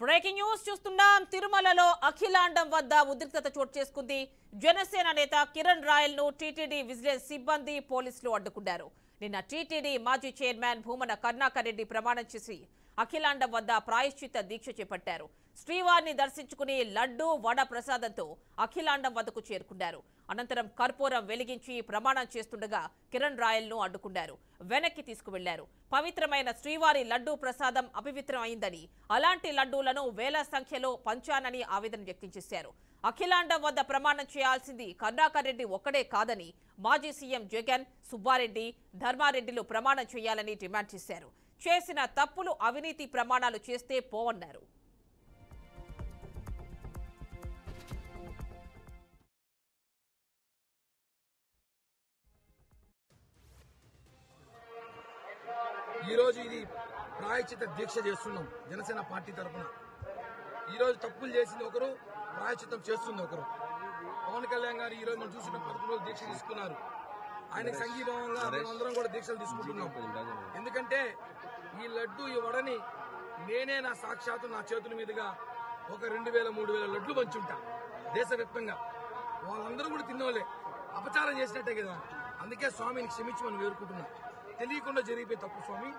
Breaking news చూస్తున్నాం. తిరుమలలో అఖిలాండం వద్ద ఉద్రిక్తత చోటు చేసుకుంది. జనసేన నేత కిరణ్ రాయల్ ను టీటీడీ విజిలెన్స్ సిబ్బంది పోలీసులు అడ్డుకున్నారు. నిన్న టీటీడీ మాజీ చైర్మన్ భూమన కరుణాకర్ రెడ్డి ప్రమాణం చేసి అఖిలాండం వద్ద ప్రాయశ్చిత్త దీక్ష చేపట్టారు. శ్రీవారిని దర్శించుకుని లడ్డు వడ ప్రసాదంతో అఖిలాండం వద్దకు చేరుకున్నారు. అనంతరం కర్పూరం వెలిగించి ప్రమాణం చేస్తుండగా కిరణ్ రాయల్ ను అడ్డుకున్నారు. వెనక్కి తీసుకువెళ్లారు. పవిత్రమైన శ్రీవారి లడ్డు ప్రసాదం అపవిత్రం అయిందని, అలాంటి లడ్డూలను వేల సంఖ్యలో పంచానని ఆవేదన వ్యక్తం చేశారు. అఖిలాండం వద్ద ప్రమాణం చేయాల్సింది కరుణాకర్ రెడ్డి ఒక్కడే కాదని మాజీ సీఎం జగన్, సుబ్బారెడ్డి, ధర్మారెడ్డిలు ప్రమాణం చేయాలని డిమాండ్ చేశారు. చేసిన తప్పులు అవినీతి ప్రమాణాలు చేస్తే పోవన్నారు. ఈరోజు ఇది ప్రాయశ్చిత్త దీక్ష చేస్తున్నాం జనసేన పార్టీ తరఫున. ఈరోజు తప్పులు చేసింది ఒకరు, ప్రాయశ్చిత్తం చేస్తుంది ఒకరు. పవన్ కళ్యాణ్ గారు ఈరోజు మనం చూసిన 11 రోజులు దీక్ష తీసుకున్నారు. ఆయనకు సంఘీభావంగా మేమందరం కూడా దీక్షలు తీసుకుంటున్నాం. ఎందుకంటే ఈ లడ్డు ఈ వడని నేనే నా సాక్షాత్తు నా చేతుల మీదుగా ఒక 2000, 3000 లడ్లు పంచుంటా దేశవ్యాప్తంగా. వాళ్ళందరూ కూడా తిన్నోలే, అపచారం చేసినట్టే కదా. అందుకే స్వామిని క్షమించి మనం వేడుకుంటున్నాం. తెలియకుండా జరిగిపోయి తప్పు స్వామి,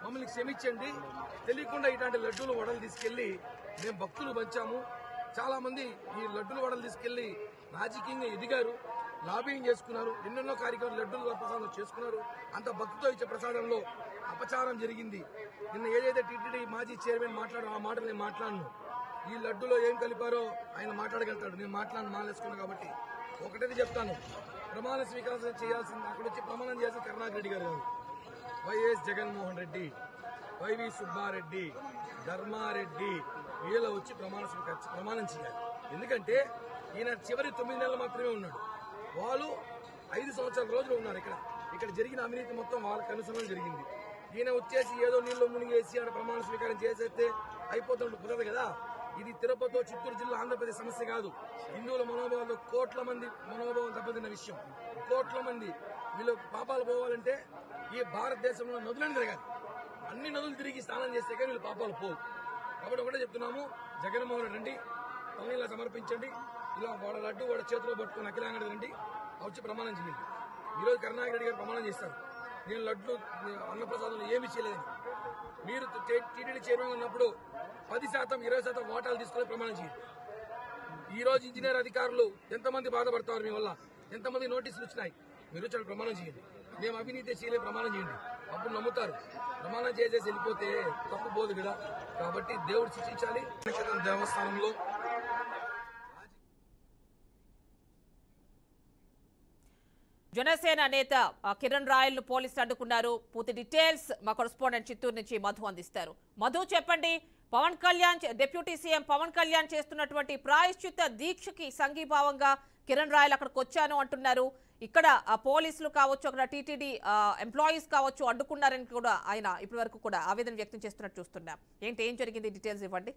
మమ్మల్ని క్షమించండి. తెలియకుండా ఇలాంటి లడ్డూలు వడలు తీసుకెళ్లి మేము భక్తులు పంచాము. చాలా మంది ఈ లడ్డూలు వడలు తీసుకెళ్లి రాజకీయంగా ఎదిగారు, లాబింగ్ చేసుకున్నారు, ఎన్నెన్నో కార్యక్రమాలు లడ్డూలు ప్రసాదం చేసుకున్నారు. అంత భక్తితో ఇచ్చే ప్రసాదంలో అపచారం జరిగింది. నిన్న ఏదైతే టీటీడీ మాజీ చైర్మన్ మాట్లాడారో ఆ మాటలు నేను మాట్లాడను. ఈ లడ్డూలో ఏం కలిపారో ఆయన మాట్లాడగలుగుతాడు, నేను మాలేసుకున్నాను. కాబట్టి ఒకటేది చెప్తాను, ప్రమాణ స్వీకారం చేయాల్సింది అక్కడ వచ్చి ప్రమాణం చేయాల్సిన కరుణాకర్ రెడ్డి గారు కాదు. వైఎస్ జగన్మోహన్ రెడ్డి, వైవి సుబ్బారెడ్డి, ధర్మారెడ్డి వీళ్ళ వచ్చి ప్రమాణం చేయాలి. ఎందుకంటే ఈయన చివరి 9 నెలలు మాత్రమే ఉన్నాడు. వాళ్ళు 5 సంవత్సరాల రోజులు ఉన్నారు. ఇక్కడ జరిగిన అవినీతి మొత్తం వాళ్ళకి అనుసరణ జరిగింది. ఈయన వచ్చేసి ఏదో నీళ్ళు మునిగేసి ఆడ ప్రమాణ స్వీకారం చేసేస్తే అయిపోతుంటే కుదరదు కదా. ఇది తిరుపతి, చిత్తూరు జిల్లా, ఆంధ్రప్రదేశ్ సమస్య కాదు. హిందువుల మనోభావాలు కోట్ల మంది మనోభావం దెబ్బతిన్న విషయం. కోట్ల మంది వీళ్ళు పాపాలు పోవాలంటే ఈ భారతదేశంలో నదులను తిరగాలి. అన్ని నదులు తిరిగి స్నానం చేస్తే కానీ వీళ్ళు పాపాలు పోవు. కాబట్టి ఒకటే చెప్తున్నాము, జగన్మోహన్ రెడ్డి రండి, తల్లిలా సమర్పించండి. ఇలా వాడ లడ్డు వాడ చేతిలో పట్టుకుని అఖిలాంగడి రండి, వచ్చి ప్రమాణం చేయండి. ఈరోజు కరుణాకర్ రెడ్డి గారు ప్రమాణం చేస్తారు, నేను లడ్డు అన్నప్రసాదంలో ఏమీ చేయలేదని. మీరు టీటీడీ చైర్మన్ ఉన్నప్పుడు 10%, 20% వాటాలు తీసుకుని ప్రమాణం చేయండి. ఈ రోజు ఇంజనీర్ అధికారులు ఎంతమంది బాధపడతారు మీ వల్ల, ఎంతమంది నోటీసులు వచ్చినాయి. మీరు వచ్చి ప్రమాణం చేయండి, మేము అవినీతి చేయలేదు ప్రమాణం చేయండి, అప్పుడు నమ్ముతారు. ప్రమాణం చేసేసి వెళ్ళిపోతే తప్పు పోదు కదా. కాబట్టి దేవుడు శిక్షించాలి. దేవస్థానంలో జనసేన నేత కిరణ్ రాయల్ ను పోలీసులు అడ్డుకున్నారు. పూర్తి డీటెయిల్స్ మా కరెస్పాండెంట్ చిత్తూరు నుంచి మధు అందిస్తారు. మధు, చెప్పండి, పవన్ కళ్యాణ్, డిప్యూటీ సీఎం పవన్ కళ్యాణ్ చేస్తున్నటువంటి ప్రాయశ్చిత్త దీక్షకి సంఘీభావంగా కిరణ్ రాయల్ అక్కడికి వచ్చాను అంటున్నారు. ఇక్కడ పోలీసులు కావచ్చు, అక్కడ టీటీడీ ఎంప్లాయీస్ కావచ్చు అడ్డుకున్నారని కూడా ఆయన ఇప్పటి వరకు కూడా ఆవేదన వ్యక్తం చేస్తున్నట్టు చూస్తున్నాం. ఏం జరిగింది, డీటెయిల్స్ ఇవ్వండి.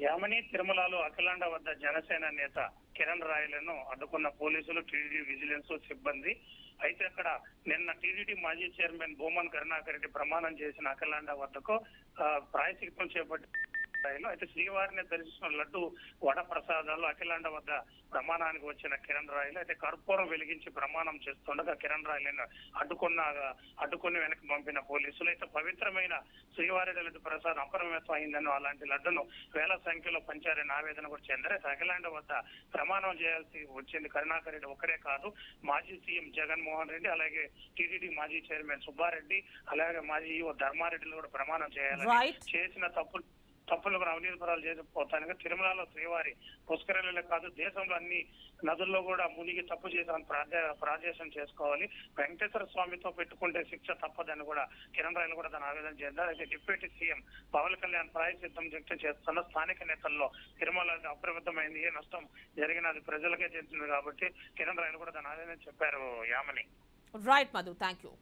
యామిని తిరుమలలో అఖిలాండ వద్ద జనసేన నేత కిరణ్ రాయలను అడ్డుకున్న పోలీసులు, టీటీడీ విజిలెన్స్ సిబ్బంది. అయితే అక్కడ నిన్న టీటీడీ మాజీ చైర్మన్ భూమన్ కరుణాకర్ రెడ్డి ప్రమాణం చేసిన అఖిలాండ వద్దకు ప్రాయశ్చిత్తం చేపట్టి అయితే శ్రీవారిని దర్శించిన లడ్డు వడ ప్రసాదాలు అఖిలాండ వద్ద ప్రమాణానికి వచ్చిన కిరణ్ రాయలు అయితే కర్పూరం వెలిగించి ప్రమాణం చేస్తుండగా కిరణ్ రాయలను అడ్డుకుని వెనక్కి పంపిన పోలీసులు అయితే పవిత్రమైన శ్రీవారి లడ్డు ప్రసాదం అపరిమితం అయిందని, అలాంటి లడ్డును వేల సంఖ్యలో పంచారని ఆవేదన కూడా చెందారు. అయితే అఖిలాండ వద్ద ప్రమాణం చేయాల్సి వచ్చింది కరుణాకర్ రెడ్డి ఒక్కరే కాదు, మాజీ సీఎం జగన్మోహన్ రెడ్డి, అలాగే టీటీడీ మాజీ చైర్మన్ సుబ్బారెడ్డి, అలాగే మాజీ ఈవో ధర్మారెడ్డిలు కూడా ప్రమాణం చేయాలని, చేసిన తప్పులు అవినీతి పరాలు చేసిపోతానికి తిరుమలలో శ్రీవారి పుష్కరాలే కాదు దేశంలో అన్ని నదుల్లో కూడా మునిగి తప్పు చేసామని ప్రాదేశం చేసుకోవాలి. వెంకటేశ్వర స్వామితో పెట్టుకుంటే శిక్ష తప్పదని కూడా కిరణ్ రాయలు కూడా తన ఆవేదన చేశారు. అయితే డిప్యూటీ సీఎం పవన్ కళ్యాణ్ ప్రాయశ్చిత్తం వ్యక్తం చేస్తున్న స్థానిక నేతల్లో తిరుమల అప్రమత్తమైంది, ఏ నష్టం జరిగినా అది ప్రజలకే చెందుతుంది కాబట్టి కిరణ్ రాయలు కూడా తన ఆవేదన చెప్పారు. Yamini right Madhu, thank you.